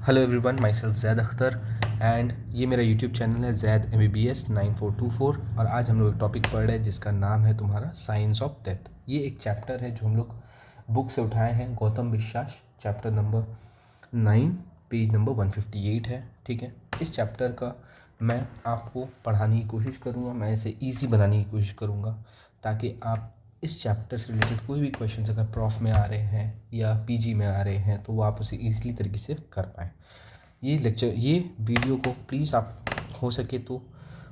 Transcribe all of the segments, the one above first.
Hello everyone, my self Zaid Akhtar and ये मेरा YouTube channel है जैद MBBS 9424। और आज हम लोग एक टॉपिक पढ़ रहे हैं जिसका नाम है तुम्हारा साइंस ऑफ डेथ। ये एक चैप्टर है जो हम लोग बुक से उठाए हैं, गौतम विश्वास, चैप्टर नंबर 9, पेज नंबर 158 है। ठीक है, इस चैप्टर का मैं आपको पढ़ाने की कोशिश करूँगा, मैं इसे ईजी बनाने की कोशिश करूँगा ताकि आप इस चैप्टर से रिलेटेड कोई भी क्वेश्चन अगर प्रॉफ में आ रहे हैं या PG में आ रहे हैं तो वो आप उसे ईजिली तरीके से कर पाएँ। ये वीडियो को प्लीज़ आप हो सके तो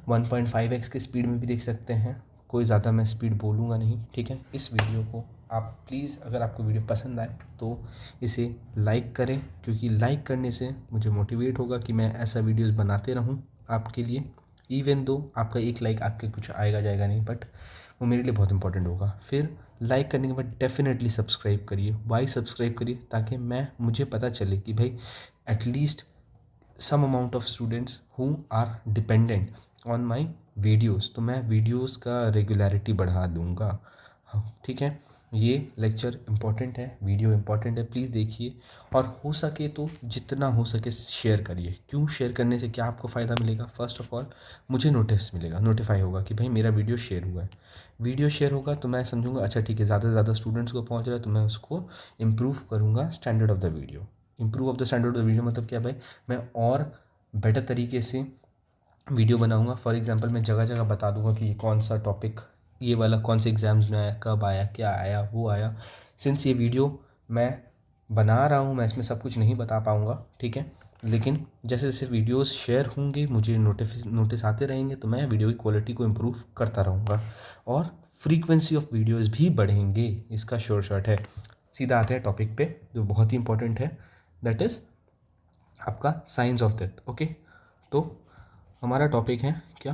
1.5x की स्पीड में भी देख सकते हैं, कोई ज़्यादा मैं स्पीड बोलूँगा नहीं। ठीक है, इस वीडियो को आप प्लीज़, अगर आपको वीडियो पसंद आए तो इसे लाइक करें, क्योंकि लाइक करने से मुझे मोटिवेट होगा कि मैं ऐसा वीडियोस बनाते रहूँ आपके लिए। इवन दो आपका एक लाइक आपके कुछ आएगा जाएगा नहीं, बट वो मेरे लिए बहुत इंपॉर्टेंट होगा। फिर लाइक करने के बाद डेफिनेटली सब्सक्राइब करिए। वाई सब्सक्राइब करिए? ताकि मुझे पता चले कि भाई at least some amount of students who are dependent on my videos, तो मैं वीडियोज़ का रेगुलरिटी बढ़ा दूँगा। हाँ, ठीक है, ये लेक्चर इम्पॉर्टेंट है, वीडियो इम्पॉर्टेंट है, प्लीज़ देखिए और हो सके तो जितना हो सके शेयर करिए। क्यों शेयर करने से क्या आपको फ़ायदा मिलेगा? फ़र्स्ट ऑफ़ ऑल मुझे नोटिफाई होगा कि भाई मेरा वीडियो शेयर हुआ है। वीडियो शेयर होगा तो मैं समझूंगा अच्छा ठीक है, ज़्यादा से ज़्यादा स्टूडेंट्स को पहुंच रहा है, तो मैं उसको इम्प्रूव करूँगा standard of the video. Improve of the standard of the video मतलब क्या भाई, मैं और बेटर तरीके से वीडियो बनाऊंगा। फॉर एग्जांपल मैं जगह जगह बता दूंगा कि ये कौन सा टॉपिक, ये वाला कौन से एग्ज़ाम्स में आया, कब आया, क्या आया, वो आया। सिंस ये वीडियो मैं बना रहा हूँ, मैं इसमें सब कुछ नहीं बता पाऊँगा, ठीक है, लेकिन जैसे जैसे वीडियोस शेयर होंगे मुझे नोटिस आते रहेंगे, तो मैं वीडियो की क्वालिटी को इम्प्रूव करता रहूँगा और फ्रीक्वेंसी ऑफ वीडियोस भी बढ़ेंगे। इसका श्योर शॉट है। सीधा आते हैं टॉपिक पे जो बहुत ही इंपॉर्टेंट है, दैट इज़ आपका साइंस ऑफ डेथ। ओके, तो हमारा टॉपिक है क्या?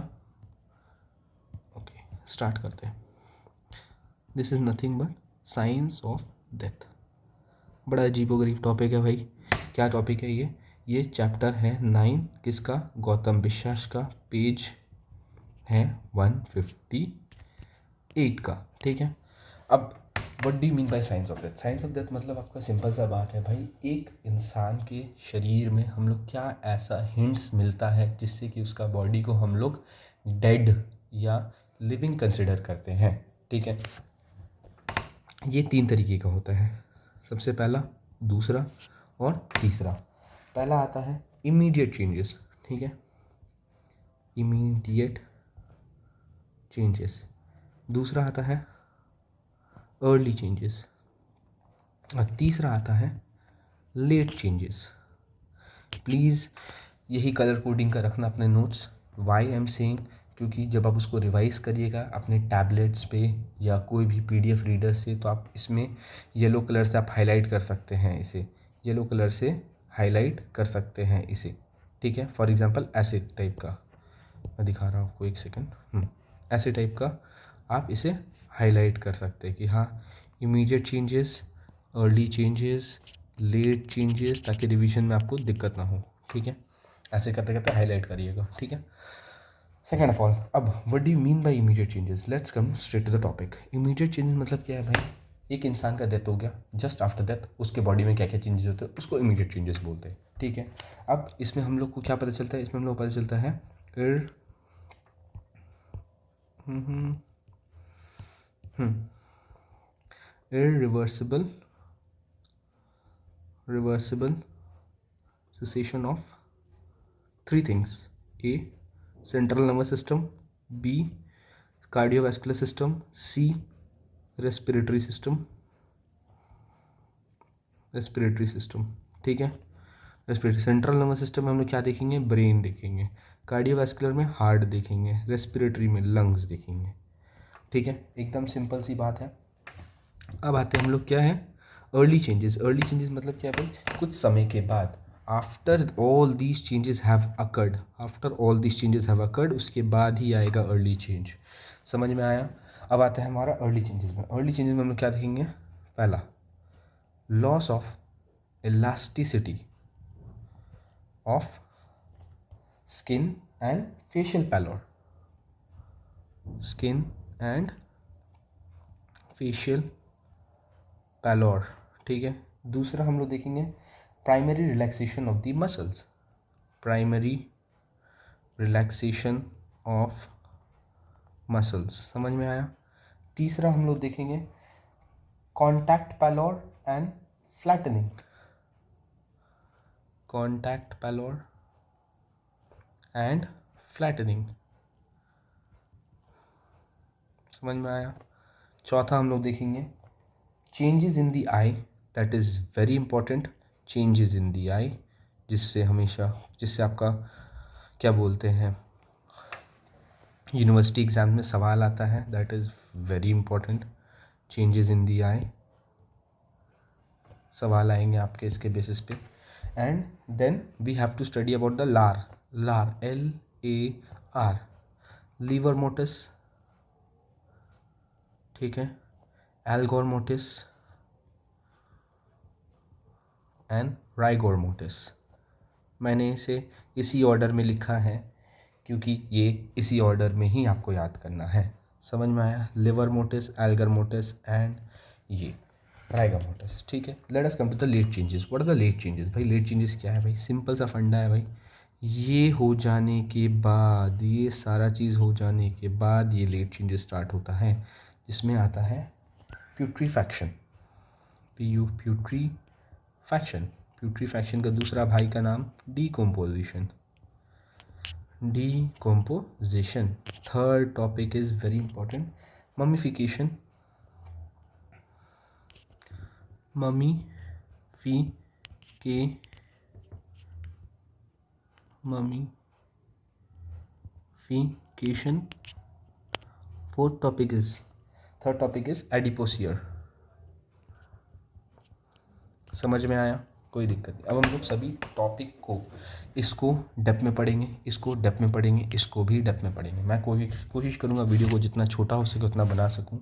ओके, स्टार्ट करते हैं। This is nothing but science of death. बड़ा अजीबोगरीब टॉपिक है भाई। क्या टॉपिक है ये चैप्टर है 9, किसका? गौतम विश्वास का। पेज है 158 का। ठीक है, अब what do you mean by science of death? Science of death मतलब आपका सिंपल सा बात है भाई, एक इंसान के शरीर में हम लोग क्या ऐसा हिंट्स मिलता है जिससे कि उसका बॉडी को हम लोग डेड या लिविंग कंसिडर करते हैं। ठीक है, ये 3 तरीके का होता है, सबसे पहला, दूसरा और तीसरा। पहला आता है इमीडिएट चेंजेस। ठीक है, इमीडिएट चेंजेस। दूसरा आता है अर्ली चेंजेस और तीसरा आता है लेट चेंजेस। प्लीज़ यही कलर कोडिंग का रखना अपने notes. Why I am saying, क्योंकि जब आप उसको रिवाइज़ करिएगा अपने टैबलेट्स पे या कोई भी PDF रीडर से, तो आप इसमें येलो कलर से आप हाईलाइट कर सकते हैं, इसे येलो कलर से हाईलाइट कर सकते हैं इसे। ठीक है, फॉर एग्जांपल ऐसे टाइप का मैं दिखा रहा हूँ आपको, एक सेकेंड। ऐसे टाइप का आप इसे हाईलाइट कर सकते हैं कि हाँ, immediate changes, early changes, late changes, ताकि रिवीजन में आपको दिक्कत ना हो। ठीक है, ऐसे करते करते हाईलाइट करिएगा। ठीक है, सेकेंड ऑफ ऑल, अब what do you mean by immediate changes? Let's come straight to the topic. Immediate changes मतलब क्या है भाई? एक इंसान का डेथ हो गया, जस्ट आफ्टर डेथ उसके बॉडी में क्या क्या चेंजेस होते हैं उसको इमीडिएट चेंजेस बोलते हैं। ठीक है, अब इसमें हम लोग को क्या पता चलता है? इसमें हम लोग को पता चलता है irreversible cessation of 3 things: A, central nervous system; B, cardiovascular system; C, respiratory system। ठीक है, रेस्पिरेटरी, सेंट्रल नर्वस सिस्टम में हम लोग क्या देखेंगे? ब्रेन देखेंगे। कार्डियोवैस्कुलर में हार्ट देखेंगे। रेस्पिरेटरी में लंग्स देखेंगे। ठीक है, एकदम सिंपल सी बात है। अब आते हैं हम लोग क्या है? Early changes. अर्ली चेंजेस मतलब क्या है भाई? कुछ समय के बाद, after all these changes have occurred, उसके बाद ही आएगा अर्ली चेंज। समझ में आया? अब आते हैं हमारा अर्ली चेंजेस में। अर्ली चेंजेस में हम लोग क्या देखेंगे? पहला, loss of elasticity of skin and facial pallor। Skin and facial pallor. ठीक है, दूसरा हम लोग देखेंगे primary relaxation of the muscles, primary relaxation of muscles, समझ में आया। तीसरा हम लोग देखेंगे contact pallor and flattening, contact pallor and flattening, समझ में आया। चौथा हम लोग देखेंगे changes in the eye, that is very important, changes in the eye, जिससे आपका क्या बोलते हैं यूनिवर्सिटी एग्ज़ाम में सवाल आता है, that is very important, changes in the eye, सवाल आएंगे आपके इसके बेसिस पे। And then we have to study about the LAR, LAR LAR, livor mortis, ठीक है, algor mortis and rigor mortis. मैंने इसे इसी ऑर्डर में लिखा है क्योंकि ये इसी ऑर्डर में ही आपको याद करना है, समझ में आया। Livor mortis, algor mortis and ये राइगर मोटिस, ठीक है। Let us come to the late changes. What are the late changes? भाई लेट चेंजेस क्या है भाई? सिंपल सा फंडा है भाई, ये हो जाने के बाद, ये सारा चीज़ हो जाने के बाद ये लेट चेंजेस स्टार्ट होता है, जिसमें आता है प्यूट्रीफैक्शन, प्यूट्रीफैक्शन, प्यूट्रीफैक्शन का दूसरा भाई का नाम decomposition, decomposition. Third topic is very important, mummification, mummification. Third topic is adipocere, समझ में आया, कोई दिक्कत नहीं। अब हम लोग सभी टॉपिक को, इसको डेप्थ में पढ़ेंगे, इसको डेप्थ में पढ़ेंगे, इसको भी डेप्थ में पढ़ेंगे। मैं कोशिश करूँगा वीडियो को जितना छोटा हो सके उतना बना सकूँ,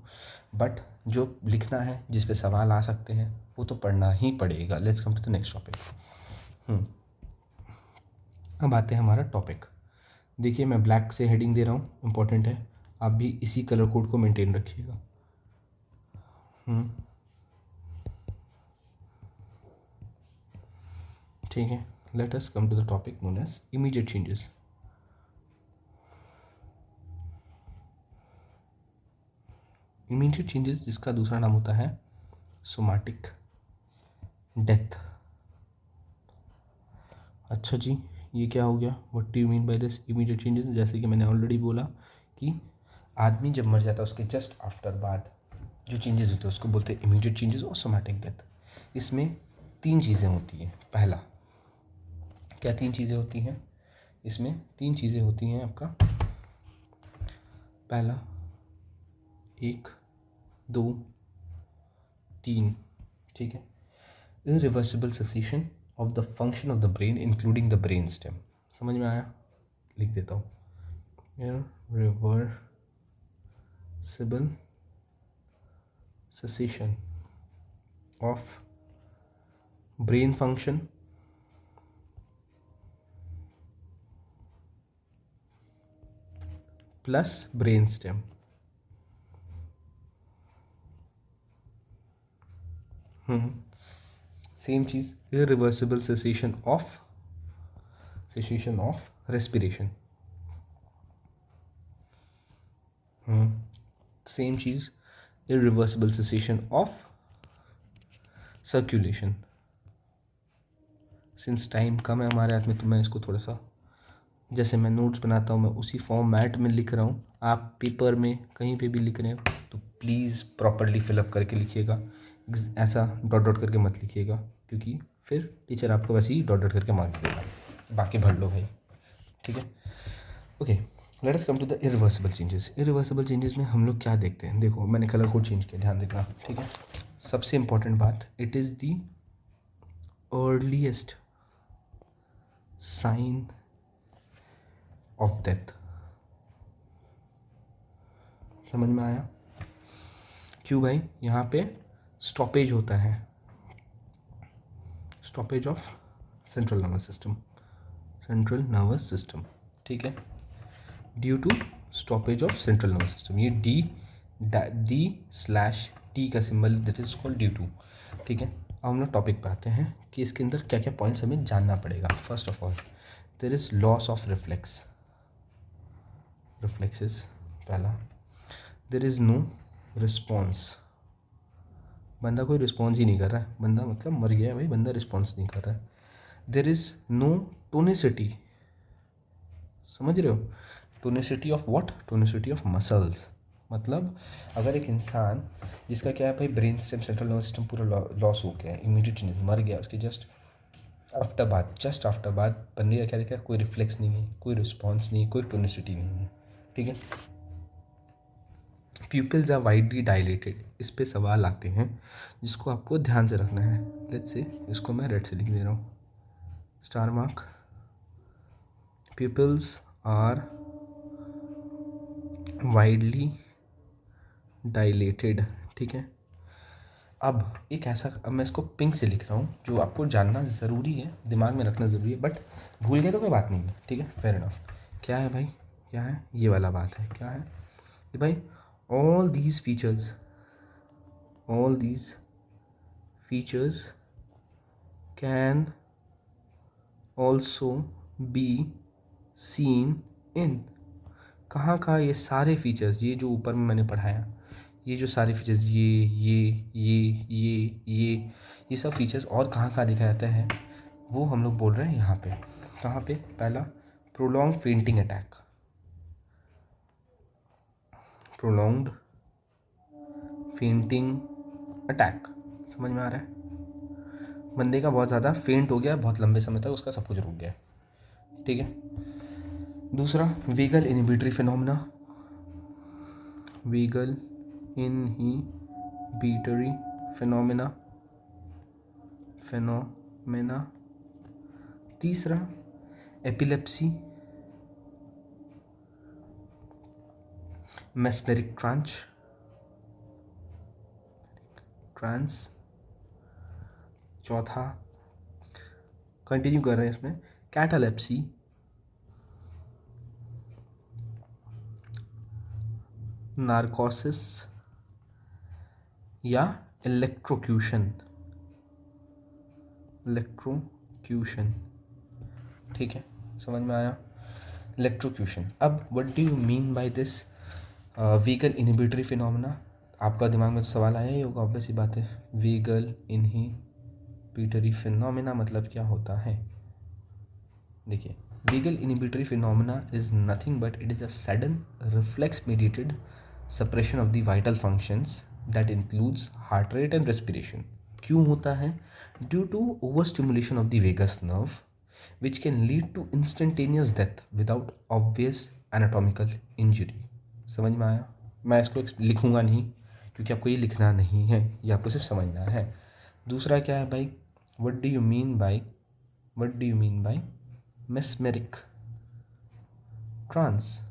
बट जो लिखना है, जिस पे सवाल आ सकते हैं, वो तो पढ़ना ही पड़ेगा। Let's come to the next topic. अब आते हैं हमारा टॉपिक। देखिए मैं ब्लैक से हेडिंग दे रहा हूँ, इम्पोर्टेंट है, आप भी इसी कलर कोड को मेंटेन रखिएगा। ठीक है, let us come to the topic known as immediate changes. Immediate changes जिसका दूसरा नाम होता है सोमैटिक डेथ। अच्छा जी, ये क्या हो गया? What do you mean by this immediate changes? जैसे कि मैंने ऑलरेडी बोला कि आदमी जब मर जाता है उसके जस्ट आफ्टर बाद जो चेंजेस होते हैं उसको बोलते हैं इमीडिएट चेंजेस और सोमैटिक डेथ। इसमें 3 चीज़ें होती हैं। पहला, क्या 3 चीज़ें होती हैं? इसमें 3 चीज़ें होती हैं आपका। पहला 1 2 3, ठीक है, irreversible cessation of the function of the brain including the brain stem. समझ में आया? लिख देता हूँ, irreversible cessation of brain function plus brain stem. Same चीज़, irreversible cessation of respiration. Same चीज़, irreversible cessation of circulation. Since time कम है हमारे हाथ में तो मैं इसको थोड़ा सा, जैसे मैं नोट्स बनाता हूँ मैं उसी फॉर्मेट में लिख रहा हूँ। आप पेपर में कहीं पे भी लिख रहे हो तो प्लीज़ प्रॉपरली फिलअप करके लिखिएगा, ऐसा डॉट डॉट करके मत लिखिएगा, क्योंकि फिर टीचर आपको वैसे ही डॉट डॉट करके मार्क्स देगा। बाकी भर लो भाई, ठीक है। Okay, let us come to the irreversible changes. Irreversible changes में हम लोग क्या देखते हैं? देखो मैंने कलर कोड चेंज किया, ध्यान देना, ठीक है। सबसे इम्पोर्टेंट बात, it is the earliest sign of death. समझ में आया? क्यों भाई? यहाँ पे स्टॉपेज होता है, stoppage of central nervous system, ठीक है, due to stoppage of central nervous system. ये D/D का symbol, that is called due to, ठीक है। अब हम लोग टॉपिक पे आते हैं कि इसके अंदर क्या क्या पॉइंट्स हमें जानना पड़ेगा। First of all there is loss of reflexes. पहला, देयर इज़ नो रिस्पॉन्स। बंदा कोई रिस्पॉन्स ही नहीं कर रहा है, बंदा मतलब मर गया है भाई, बंदा रिस्पॉन्स नहीं कर रहा है। There is no tonicity. समझ रहे हो? Tonicity of what? Tonicity of muscles. मतलब अगर एक इंसान जिसका क्या है भाई, brain stem, central nervous system पूरा लॉस हो गया है, इमीडिएटली मर गया, उसके जस्ट आफ्टर बाद बंदे का क्या देखा, कोई रिफ्लेक्स नहीं है, कोई रिस्पॉन्स नहीं, कोई टोनिसिटी नहीं है। ठीक है। Pupils are widely dilated. इस पे सवाल आते हैं जिसको आपको ध्यान से रखना है। लेट्स से इसको मैं रेड से लिख दे रहा हूँ, star mark. Pupils are widely dilated. ठीक है। अब एक ऐसा, अब मैं इसको पिंक से लिख रहा हूँ, जो आपको जानना ज़रूरी है, दिमाग में रखना ज़रूरी है, बट भूल गए तो कोई बात नहीं है। ठीक है, फेयर इनफ। क्या है भाई, क्या है ये वाला बात है, क्या है ये भाई? All these features can also be seen in. कहाँ कहाँ ये सारे फीचर्स, ये जो ऊपर में मैंने पढ़ाया, ये जो सारे फीचर्स, ये सब फीचर्स और कहाँ कहाँ दिखाया जाता है, वो हम लोग बोल रहे हैं यहाँ पे। कहाँ पे? पहला, prolong fainting attack. Prolonged fainting attack, समझ में आ रहा है? बंदे का बहुत ज़्यादा फेंट हो गया, बहुत लंबे समय तक उसका सब कुछ रुक गया। ठीक है। दूसरा, vagal inhibitory phenomena. Vagal inhibitory phenomena. तीसरा, एपिलेप्सी, मेस्मेरिक ट्रांस। चौथा, कंटिन्यू कर रहे हैं इसमें, कैटालेप्सी, नार्कोसिस या इलेक्ट्रोक्यूशन। ठीक है, समझ में आया? इलेक्ट्रोक्यूशन। अब what do you mean by this vagal inhibitory phenomena? आपका दिमाग में तो सवाल आया ही होगा, ऑब्वियस सी बात है। वेगल इनहिबिटरी फिनोमेना मतलब क्या होता है? देखिए, vagal inhibitory phenomena is nothing but it is a sudden reflex mediated suppression of the vital functions that includes heart rate and respiration. क्यों होता है? Due to over stimulation of the vagus nerve which can lead to instantaneous death without obvious anatomical injury. समझ में आया? मैं इसको लिखूंगा नहीं, क्योंकि आपको ये लिखना नहीं है, ये आपको सिर्फ समझना है। दूसरा क्या है भाई, what do you mean by mesmeric trance?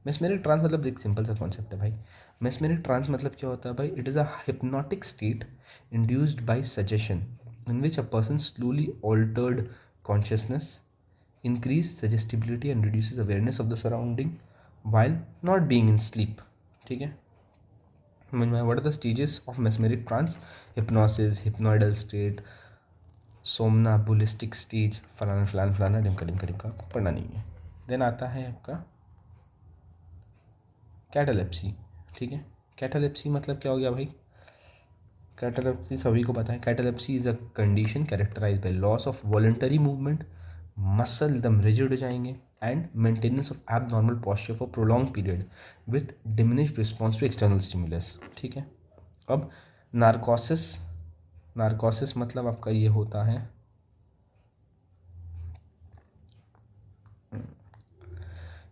Mesmeric trance मतलब एक सिंपल सा कॉन्सेप्ट है भाई। मेस्मेरिक ट्रांस मतलब क्या होता है भाई? It is a hypnotic state induced by suggestion in which a person slowly altered consciousness, increase suggestibility and reduces awareness of the surrounding while not being in sleep. ठीक है। what are the stages of mesmeric trance? hypnosis, hypnoidal state, somnambulistic stage, फलाना फलाना फलाना डिमका डिमका डिमका, पढ़ना नहीं है। Then आता है आपका कैटालेप्सी। ठीक है। कैटालेप्सी मतलब क्या हो गया भाई? कैटालेप्सी सभी को पता है। Catalepsy is a condition characterise by loss of voluntary movement, muscle एकदम रिजिड हो जाएंगे, and maintenance of abnormal posture for prolong period with diminished response to external stimulus. ठीक है। अब नार्कोसिस मतलब आपका ये होता है,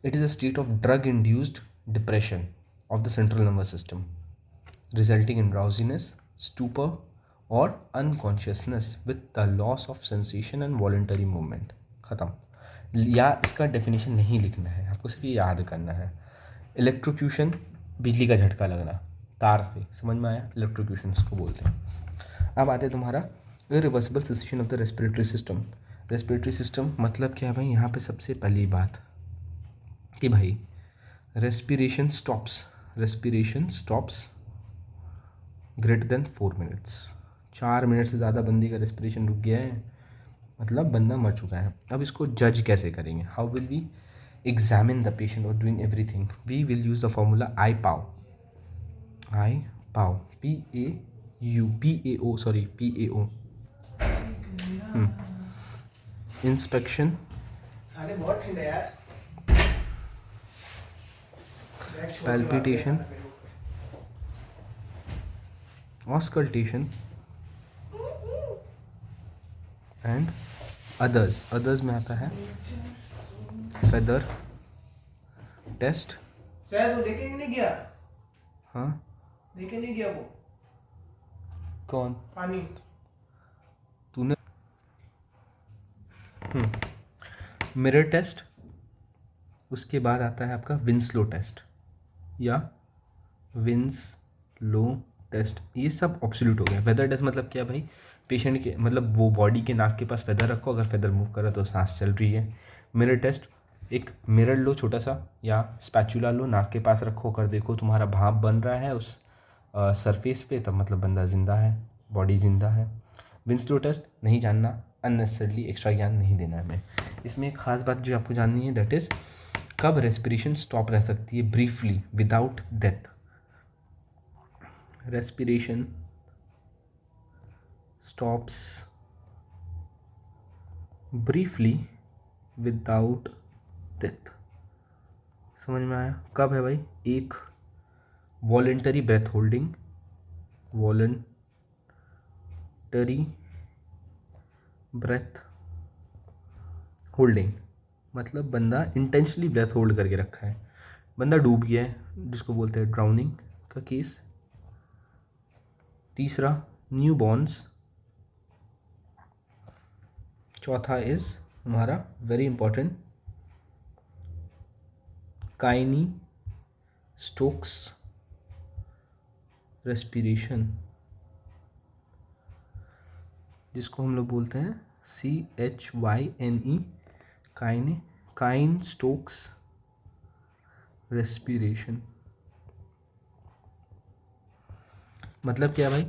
it is a state of drug induced depression of the central nervous system resulting in drowsiness, stupor और unconsciousness with the loss of sensation and voluntary movement. ख़त्म। या इसका डेफिनेशन नहीं लिखना है, आपको सिर्फ ये याद करना है। इलेक्ट्रोक्यूशन, बिजली का झटका लगना तार से, समझ में आया? इलेक्ट्रोक्यूशन इसको बोलते हैं। अब आते हैं तुम्हारा irreversible cessation of the respiratory system. Respiratory system मतलब क्या है भाई? यहाँ पे सबसे पहली बात कि भाई respiration stops greater than 4 minutes. 4 minute से ज़्यादा बंदी का रेस्पिरेशन रुक गया है, मतलब बंदा मर चुका है। अब इसको जज कैसे करेंगे? How will we examine the patient और doing everything? We will use the formula I PAO, PAO। Inspection, palpitation, auscultation and others में आता है फेदर टेस्ट। शायद वो देखे नहीं गया। हाँ, देखे नहीं गया वो कौन? पानी। तूने मिरर टेस्ट, उसके बाद आता है आपका विंसलो टेस्ट या विंसलो टेस्ट। ये सब ऑब्सोल्यूट हो गया। वेदर टेस्ट मतलब क्या भाई? पेशेंट के मतलब वो बॉडी के नाक के पास फेदर रखो, अगर फेदर मूव कर रहा है तो सांस चल रही है। मिरर टेस्ट, एक मिरर लो छोटा सा या स्पैचुला लो, नाक के पास रखो, कर देखो तुम्हारा भाप बन रहा है उस सरफेस पे, तब मतलब बंदा ज़िंदा है, बॉडी ज़िंदा है। विंसलो टेस्ट नहीं जानना, अननेसेसरली एक्स्ट्रा ज्ञान नहीं देना है हमें। इसमें एक ख़ास बात जो आपको जाननी है, दैट इज़ कब रेस्पिरेशन स्टॉप रह सकती है briefly without death. Respiration stops briefly without death. समझ में आया? कब है भाई? एक voluntary breath holding, voluntary breath holding मतलब बंदा इंटेंशनली ब्रेथ होल्ड करके रखा है, बंदा डूब गया है, जिसको बोलते हैं ड्राउनिंग का केस। तीसरा न्यू बॉर्न्स। चौथा इज हमारा वेरी इंपॉर्टेंट काइनी स्टोक्स रेस्पिरेशन, जिसको हम लोग बोलते हैं CHYNE, काइन स्टोक्स रेस्पिरेशन। मतलब क्या भाई?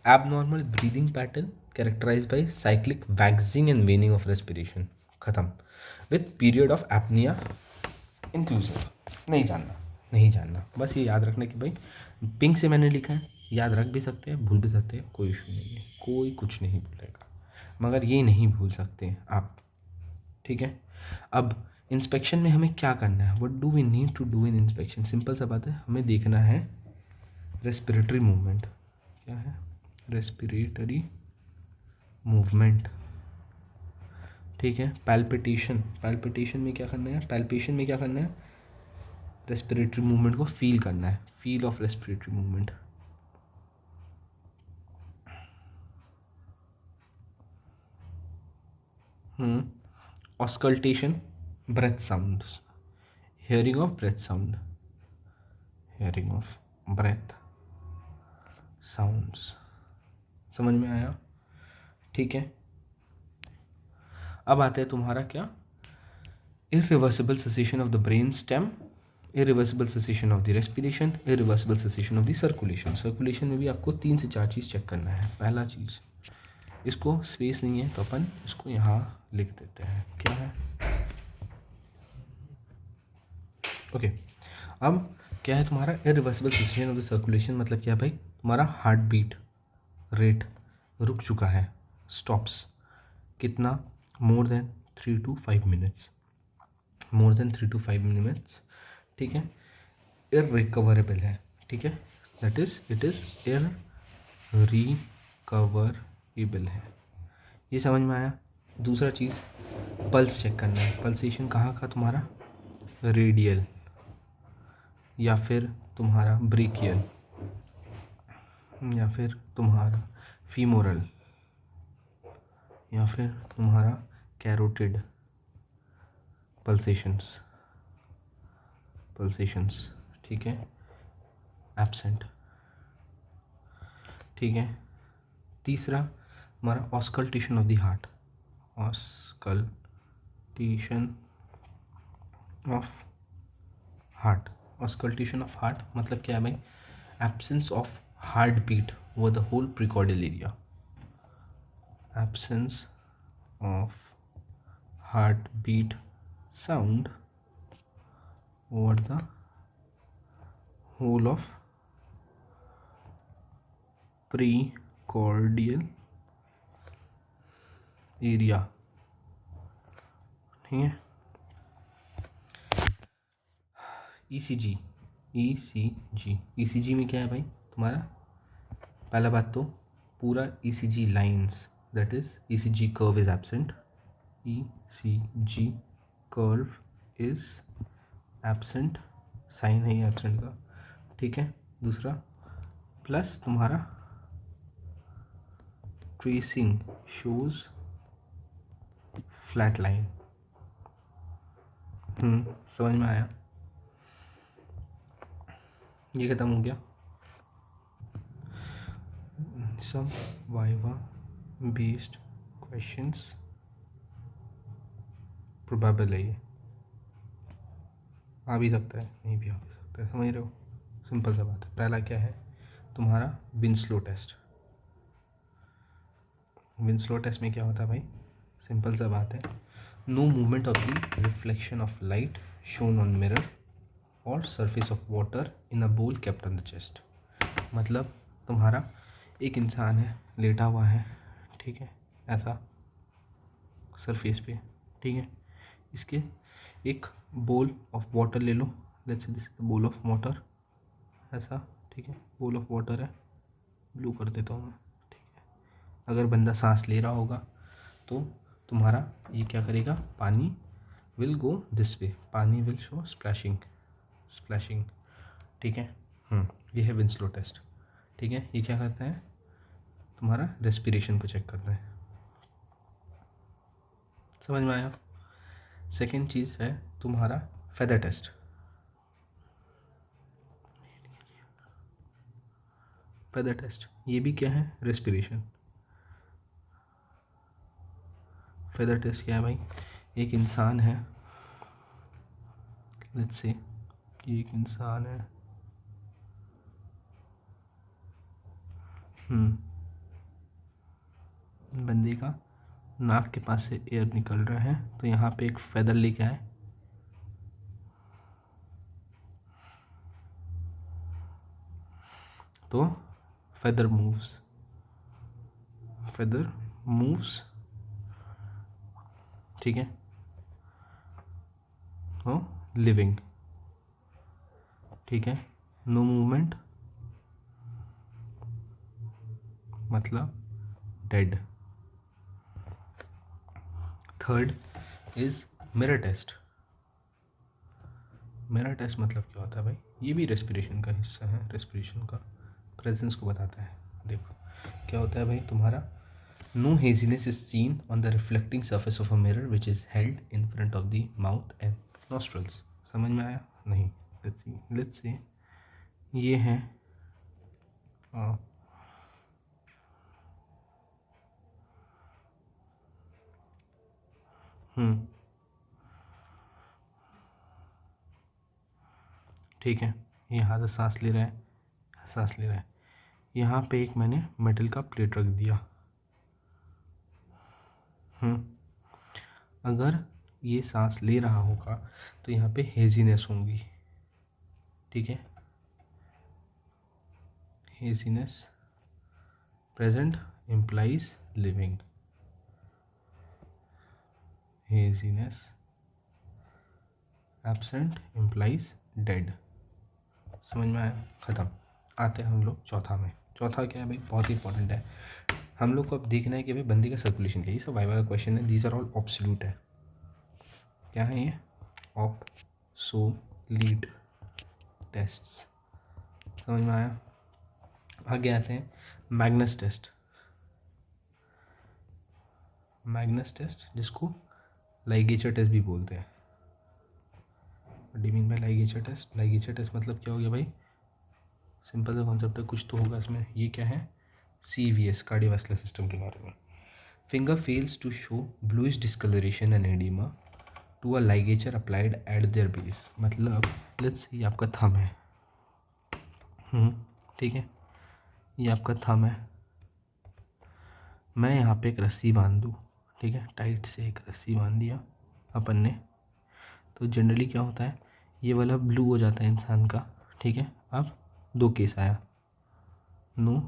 Abnormal breathing pattern characterise by cyclic waxing and waning of respiration, खत्म, with period of apnoea inclusive. नहीं जानना, बस ये याद रखना कि भाई पिंक से मैंने लिखा है, याद रख भी सकते हैं, भूल भी सकते हैं, कोई इशू नहीं है, कोई कुछ नहीं भूलेगा, मगर ये नहीं भूल सकते आप, ठीक है। अब इंस्पेक्शन में हमें क्या करना है? What do we need to do in inspection? Simple सा बात है, हमें देखना है रेस्पिरेटरी मूवमेंट। क्या है? रेस्पिरेटरी मूवमेंट, ठीक है। पैल्पिटेशन में क्या करना है? पैल्पेशन में क्या करना है? रेस्पिरेटरी मूवमेंट को फील करना है, feel of respiratory movement. Auscultation, breath sound, hearing of breath sound, hearing of breath sounds. समझ में आया? ठीक है। अब आता है तुम्हारा क्या? Irreversible cessation of the brain stem, irreversible cessation of the respiration, irreversible cessation of the circulation. Circulation में भी आपको 3 से 4 चीज़ चेक करना है। पहला चीज़, इसको स्पेस नहीं है तो अपन इसको यहाँ लिख देते हैं, क्या है? ओके। अब क्या है तुम्हारा irreversible cessation of the circulation? मतलब क्या भाई? तुम्हारा हार्ट बीट रेट रुक चुका है, स्टॉप्स। कितना? More than 3 to 5 minutes, more than 3 to 5 minutes, ठीक है। इररिकवरेबल है, ठीक है, that is it is irrecoverable है। ये समझ में आया? दूसरा चीज़, पल्स चेक करना है। पल्सेशन कहाँ का तुम्हारा? रेडियल या फिर तुम्हारा ब्रेकियल या फिर तुम्हारा फीमोरल या फिर तुम्हारा कैरोटिड पल्सेशंस, ठीक है, एब्सेंट, ठीक है। तीसरा हमारा auscultation of the heart, auscultation of heart. Auscultation of heart मतलब क्या है भाई? Absence of heart beat over the whole precordial area, absence of heartbeat sound over the whole of precordial area। ठीक है। ECG, ECG में क्या है भाई तुम्हारा? पहला बात तो पूरा ECG lines, that is ECG curve is absent, ECG curve is absent, sign है ये एब्सेंट का, ठीक है। दूसरा प्लस तुम्हारा ट्रेसिंग शोज फ्लैट लाइन। समझ में आया? ये खत्म हो गया। सब वाइवा बेस्ड क्वेश्चंस प्रोबेबल है, ये आ भी सकता है नहीं भी आ भी सकता है, समझ रहे हो? सिंपल सा बात है। पहला क्या है तुम्हारा? Winslow test. विंस्लो टेस्ट में क्या होता है भाई? सिंपल सा बात है, no movement of the reflection of light shone on mirror और surface of water in a bowl kept on the chest. मतलब तुम्हारा एक इंसान है, लेटा हुआ है, ठीक है, ऐसा सरफेस पे, ठीक है। इसके एक बोल ऑफ वाटर ले लो, let's say this is the bowl of water, ऐसा, ठीक है, बोल ऑफ वाटर है, ब्लू कर देता हूँ मैं, ठीक है। अगर बंदा सांस ले रहा होगा तो तुम्हारा ये क्या करेगा? पानी विल गो दिस वे, पानी विल शो स्प्लैशिंग, ठीक है। ये है विंस्लो टेस्ट, ठीक है। ये क्या करता है? तुम्हारा रेस्पिरेशन को चेक करता है। समझ में आया? सेकेंड चीज़ है तुम्हारा फेदर टेस्ट। फेदर टेस्ट ये भी क्या है? रेस्पिरेशन। फेदर टेस्ट क्या है भाई? एक इंसान है, लेट्स से ये एक इंसान है, बंदे का नाक के पास से एयर निकल रहा है, तो यहाँ पे एक फेदर लेके आए, तो फेदर मूव्स, ठीक है, तो लिविंग, ठीक है। नो मूवमेंट मतलब dead. Third is mirror test. Mirror test मतलब क्या होता है भाई? ये भी रेस्पिरेशन का हिस्सा है, रेस्पिरेशन का प्रेजेंस को बताता है। देखो क्या होता है भाई तुम्हारा? No haziness is seen on the reflecting surface of a mirror which is held in front of the mouth and nostrils. समझ में आया? नहीं। लेट्स से ये है ठीक है, यहाँ से सांस ले रहा है, यहाँ पे एक मैंने मेटल का प्लेट रख दिया। अगर ये सांस ले रहा होगा तो यहाँ पे हेजीनेस होंगी, ठीक है, haziness present implies living, haziness absent implies dead. समझ में आया? ख़त्म। आते हैं हम लोग चौथा में। चौथा क्या है भाई? बहुत ही इंपॉर्टेंट है। हम लोग को अब देखना है कि भाई बंदे का सर्कुलेशन क्या है। ये सब वाइवा का क्वेश्चन है, दीज आर ऑल ऑब्सोल्यूट है। क्या है ये? Obsolete tests. समझ में आया? आगे आते हैं मैग्नस टेस्ट। मैग्नस टेस्ट जिसको लाइगेचर टेस्ट भी बोलते हैं। What do you mean by ligature test? Ligature test मतलब क्या हो गया भाई? सिंपल सा कॉन्सेप्ट है, कुछ तो होगा इसमें। ये क्या है? CVS, कार्डियोवैस्कुलर सिस्टम के बारे में। Finger fails to show bluish discolouration and oedema to a ligature applied at their base. मतलब लेट्स ये आपका थंब है, ठीक है, ये आपका थंब है, मैं यहाँ पे एक रस्सी बांध दूँ, ठीक है, टाइट से एक रस्सी बांध दिया अपन ने, तो जनरली क्या होता है, ये वाला ब्लू हो जाता है इंसान का, ठीक है। अब दो केस आया, नो,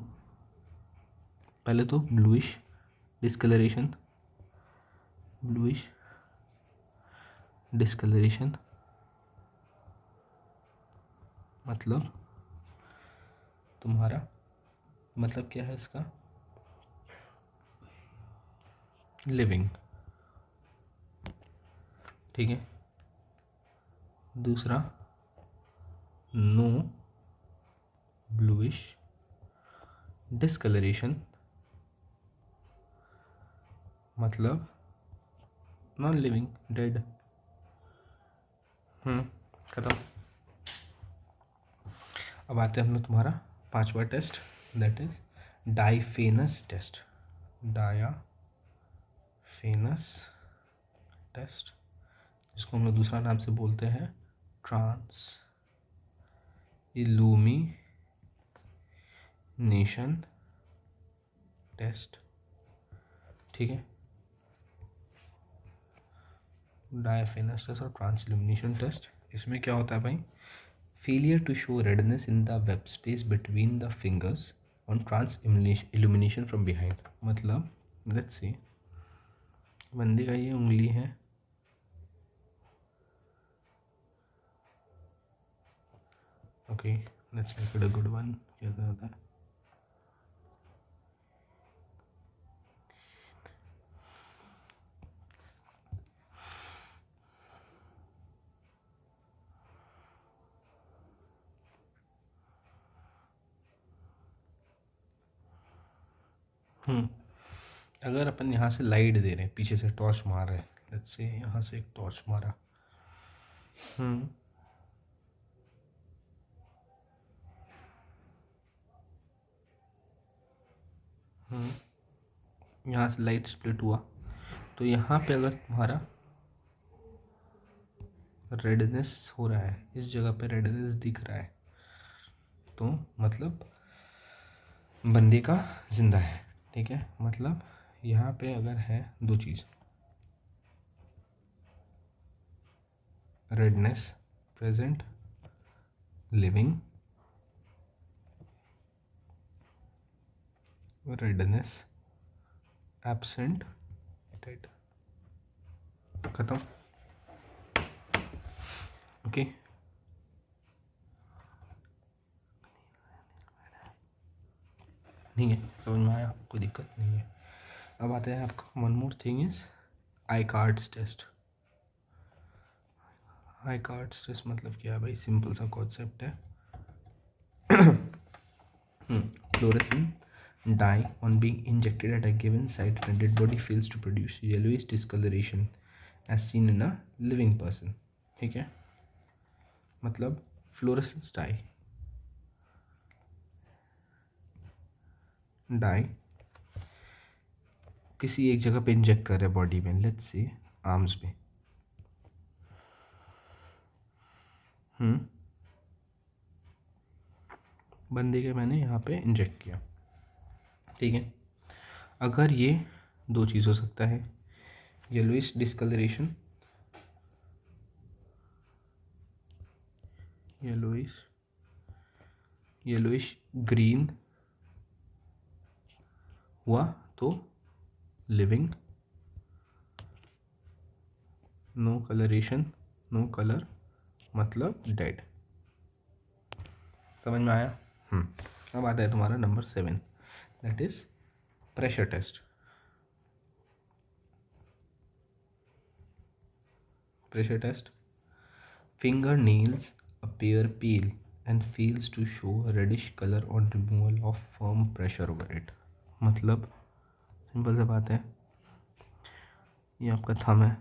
पहले तो ब्लूइश डिस्कलरेशन, ब्लूइश डिस्कलरेशन मतलब तुम्हारा मतलब क्या है इसका, लिविंग, ठीक है। दूसरा नो ब्लूइश डिस्कलरेशन मतलब नॉन लिविंग, डेड। खत्म। अब आते हैं हम लोग तुम्हारा पांचवा test, that is diaphanous test, diaphanous test, जिसको हम लोग दूसरा नाम से बोलते हैं ट्रांस इल्यूमिनेशन टेस्ट, ठीक है। डायफेनस टेस्ट और ट्रांस इल्यूमिनेशन टेस्ट, इसमें क्या होता है भाई, failure to show redness in the web space between the fingers on trans illumination from behind, मतलब लेट्स सी, बंदे का ये उंगली है, okay, let's make it a good one, कैसा होता है, अगर अपन यहाँ से लाइट दे रहे हैं, पीछे से टॉर्च मार रहे हैं, लेट्स से यहाँ से एक टॉर्च मारा, यहाँ से लाइट स्प्लिट हुआ, तो यहाँ पे अगर तुम्हारा रेडनेस हो रहा है, इस जगह पे रेडनेस दिख रहा है, तो मतलब बंदे का जिंदा है, ठीक है। मतलब यहाँ पे अगर है दो चीज़, redness present living, redness absent dead, खत्म, ओके। नहीं है, समझ में आया, कोई दिक्कत नहीं है। अब आते हैं आपका one more thing is Icard's test. Icard's test मतलब क्या है भाई, सिंपल सा कॉन्सेप्ट है, fluorescent dye on being injected at a given site and dead body fails to produce yellowish discoloration as seen in a living person, ठीक है। मतलब fluorescence die किसी एक जगह पे इंजेक्ट कर रहे हैं बॉडी में, लेट्स से आर्म्स में, बंदे के मैंने यहाँ पे इंजेक्ट किया, ठीक है। अगर ये दो चीज़ हो सकता है, येलोइश डिस्कलरेशन, येलोइश ग्रीन हुआ तो living, no colouration, no colour मतलब डेड, समझ में आया। अब आता है तुम्हारा number 7, that is pressure test. Pressure test, finger nails appear pale and fails to show reddish color on removal of firm pressure over it, मतलब सिंपल सा बात है, ये आपका थंब है,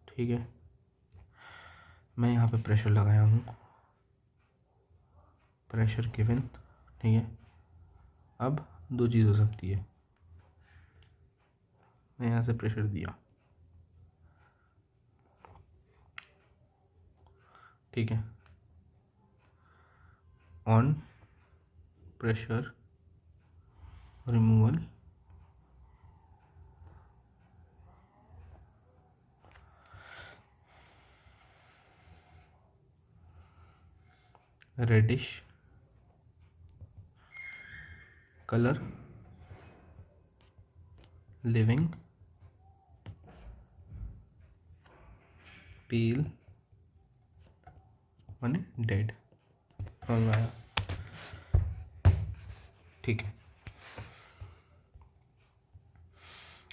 ठीक है, मैं यहाँ पे प्रेशर लगाया हूँ, प्रेशर गिवन, ठीक है। अब दो चीज़ हो सकती है, मैं यहाँ से प्रेशर दिया, ठीक है, on pressure removal reddish color living pale माने डेड। समझ में आया? ठीक है।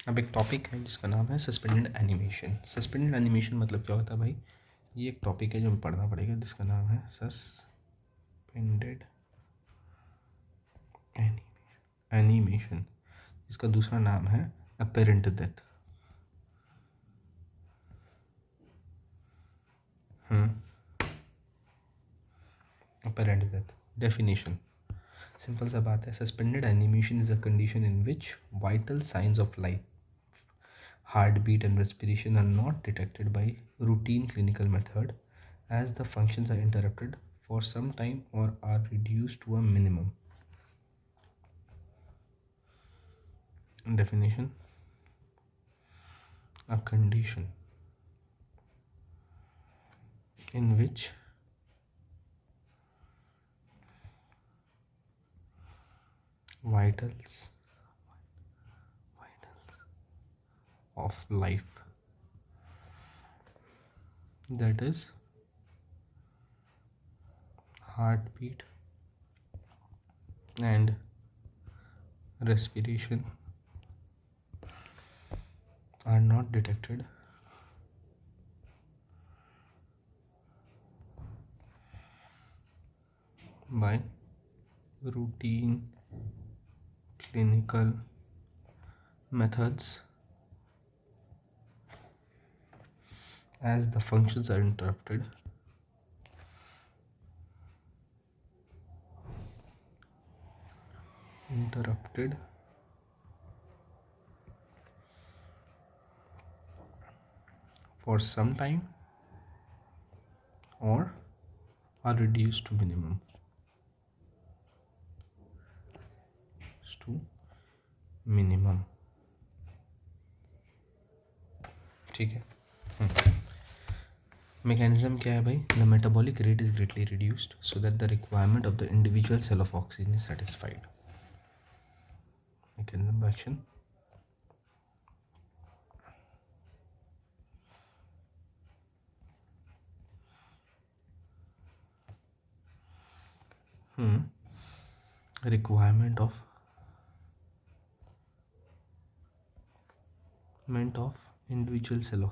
अब एक टॉपिक है जिसका नाम है सस्पेंडेड एनिमेशन। सस्पेंडेड एनिमेशन मतलब क्या होता है भाई? ये एक टॉपिक है जो हमें पढ़ना पड़ेगा जिसका नाम है सस्पेंडेड एनिमेशन, जिसका दूसरा नाम है apparent death. Apparent death definition simple सा बात है। Suspended animation is a condition in which vital science of life, heartbeat and respiration are not detected by routine clinical method, as the functions are interrupted for some time or are reduced to a minimum. Definition: a condition in which vitals of life, that is heartbeat and respiration, are not detected by routine clinical methods, as the functions are interrupted for some time or are reduced to minimum. ठीक है। Mechanism क्या है भाई? The metabolic rate is greatly reduced so that the requirement of the individual cell of oxygen is satisfied. Mechanism action: requirement of individual cell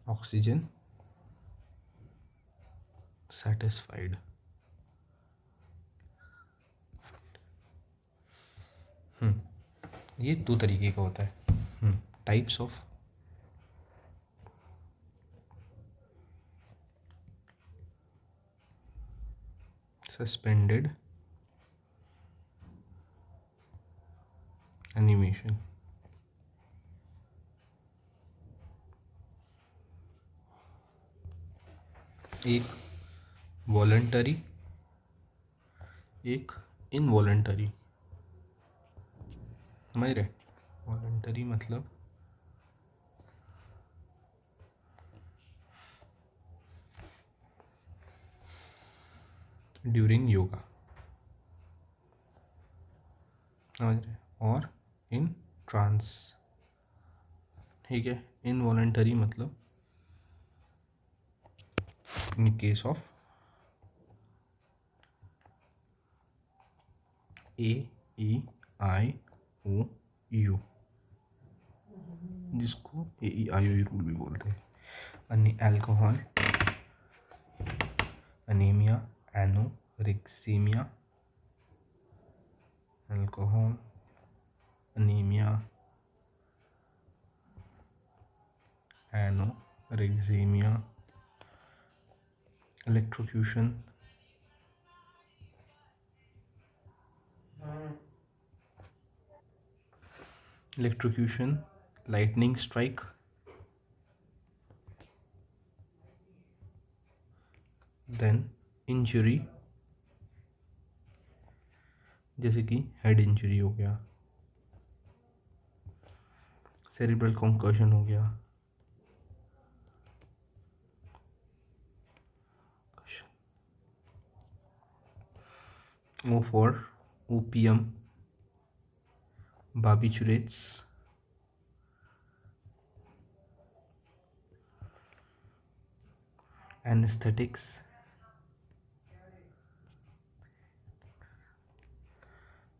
oxygen satisfied। ये दो तरीके का होता है। Types of suspended animation. एक वॉलंटरी, एक involuntary. समझ रहे? वॉलंटरी मतलब ड्यूरिंग योगा, समझ रहे? और इन ट्रांस, ठीक है। इनवॉलंटरी मतलब इन केस ऑफ AEIOU, जिसको AEIOU रूल भी बोलते हैं। Alcohol, anaemia, anoxaemia, alcohol, anaemia, anoxaemia, electrocution, lightning strike, then injury, जैसे कि हेड इंजरी हो गया, सेरिब्रल कॉन्कर्शन हो गया, O for opium, barbiturates, anesthetics,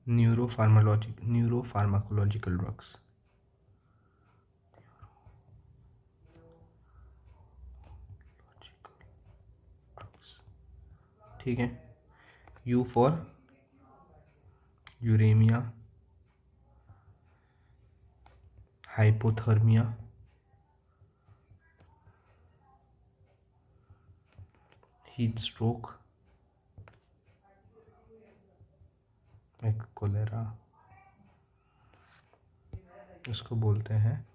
neuropharmacological drugs, ठीक है। U for uraemia, hypothermia, heat stroke, cholera, इसको बोलते हैं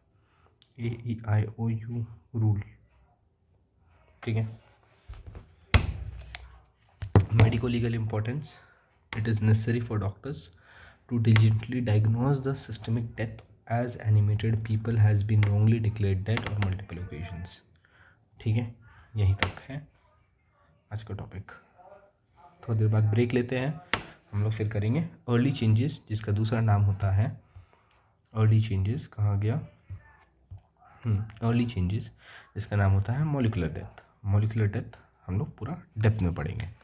AEIOU रूल, ठीक है। Medico legal importance, it is necessary for doctors to diligently diagnose the systemic death as animated people has been wrongly declared dead on multiple occasions, ठीक है। यहीं तक है आज का टॉपिक। थोड़ी देर बाद ब्रेक लेते हैं, हम लोग फिर करेंगे अर्ली चेंजेस, जिसका दूसरा नाम होता है अर्ली चेंजेस, कहाँ गया, अर्ली चेंजेस, जिसका नाम होता है मॉलिकुलर डेथ। मॉलिकुलर डेथ हम लोग पूरा डेप्थ में पढ़ेंगे।